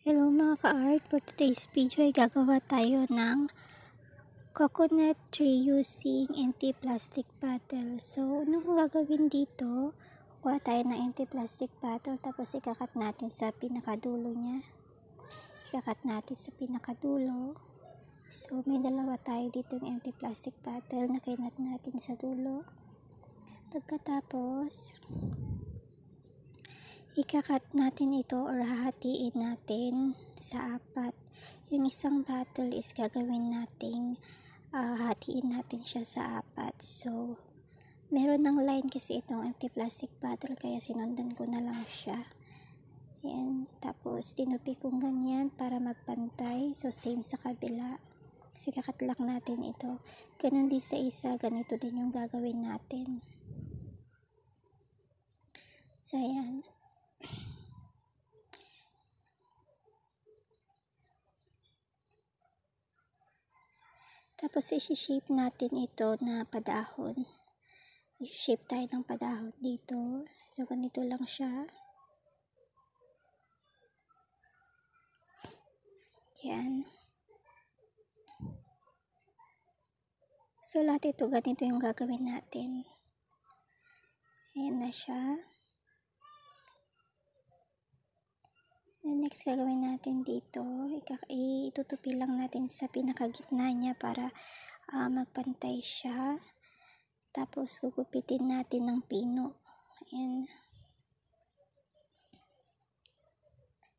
Hello mga ka-art, for today's video ay gagawa tayo ng coconut tree using anti-plastic bottle. So, unang gagawin dito, kuha tayo ng anti-plastic bottle tapos ikakat natin sa pinakadulo niya. Ikakat natin sa pinakadulo. So, may dalawa tayo dito ng anti-plastic bottle na kinat natin sa dulo. Pagkatapos, ikakat natin ito or hahatiin natin sa apat. Yung isang bottle is gagawin natin, hatiin natin siya sa apat. So, meron ng line kasi itong anti-plastic bottle kaya sinundan ko na lang siya. Yan. Tapos, tinupi kong ganyan para magpantay. So, same sa kabila. So, ikakat lang natin ito. Ganun din sa isa, ganito din yung gagawin natin. So, ayan. Tapos, isi-shape natin ito na padahon. I-shape tayo ng padahon dito. So, ganito lang siya. Yan. So, lahat ito, ganito yung gagawin natin. Ayan na siya. And next, gagawin natin dito. Itutupi lang natin sa pinakagitna niya para magpantay siya. Tapos, gugupitin natin ng pino. Ayan.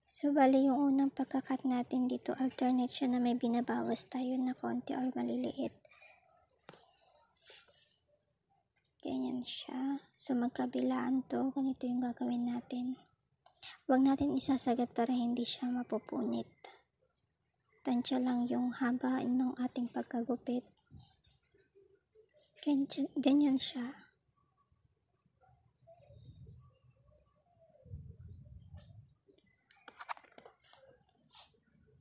So, bali yung unang pagkakat natin dito, alternate siya na may binabawas tayo na konti or maliliit. Ganyan siya. So, magkabilaan to. Ganito yung gagawin natin. Huwag natin isasagat para hindi siya mapupunit. Tansya lang yung haba ng ating pagkagupit. Ganyan siya.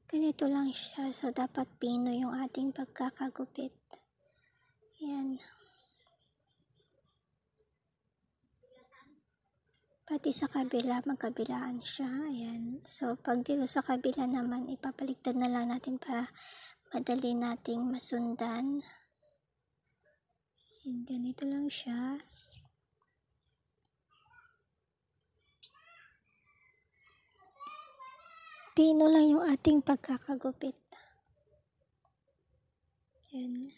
Ganito lang siya. So, dapat pino yung ating pagkakagupit. Yan. Pati sa kabila, magkabilaan siya. Ayan. So, pag dito sa kabila naman, ipapaligtad na lang natin para madali nating masundan. Ayan, ganito lang siya. Pino lang yung ating pagkakagupit. Ayan.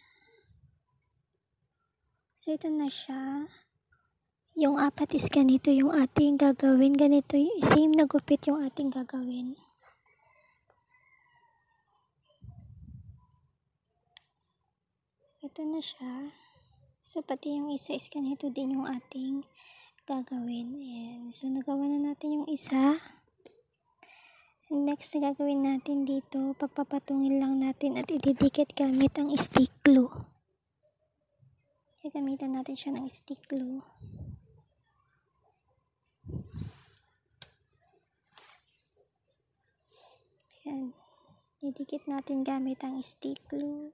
So, ito na siya. Yung apat is ganito yung ating gagawin. Ganito yung same na gupit yung ating gagawin. Ito na siya. So, pati yung isa is ganito din yung ating gagawin. Ayan. So, nagawa na natin yung isa. And next na gagawin natin dito, pagpapatungin lang natin at ididikit gamit ang stick glue. Gagamitan natin siya ng stick glue. Ayan. Didikit natin gamit ang stick glue.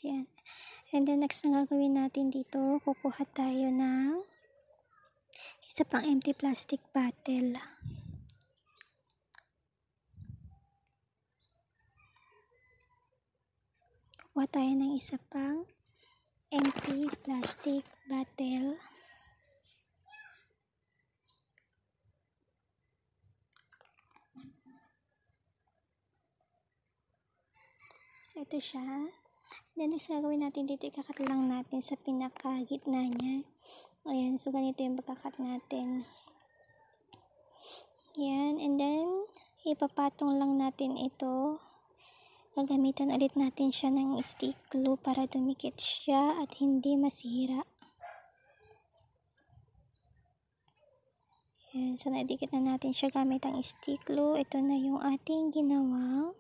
Ayan. And then next na gagawin natin dito, kukuha tayo ng isa pang empty plastic bottle. Kukuha tayo ng isa pang empty plastic bottle. So, ito siya. Then, next gagawin natin dito, ikakat lang natin sa pinakagitna niya. Ayan, so ganito yung pagkakat natin. Ayan, and then, ipapatong lang natin ito. Gagamitan ulit natin siya ng stick glue para dumikit siya at hindi masira. Ayan, so naidikit na natin siya gamit ang stick glue. Ito na yung ating ginawang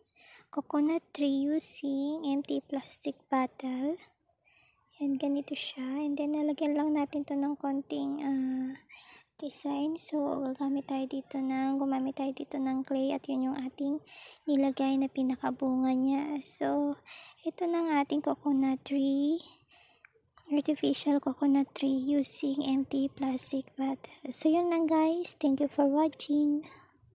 coconut tree using empty plastic bottle. Ayan, ganito siya. And then, nalagyan lang natin to ng konting design. So, gumamit tayo dito ng clay at yun yung ating nilagay na pinakabunga niya. So, ito na ang ating coconut tree artificial coconut tree using empty plastic bottle. So yun lang guys. Thank you for watching.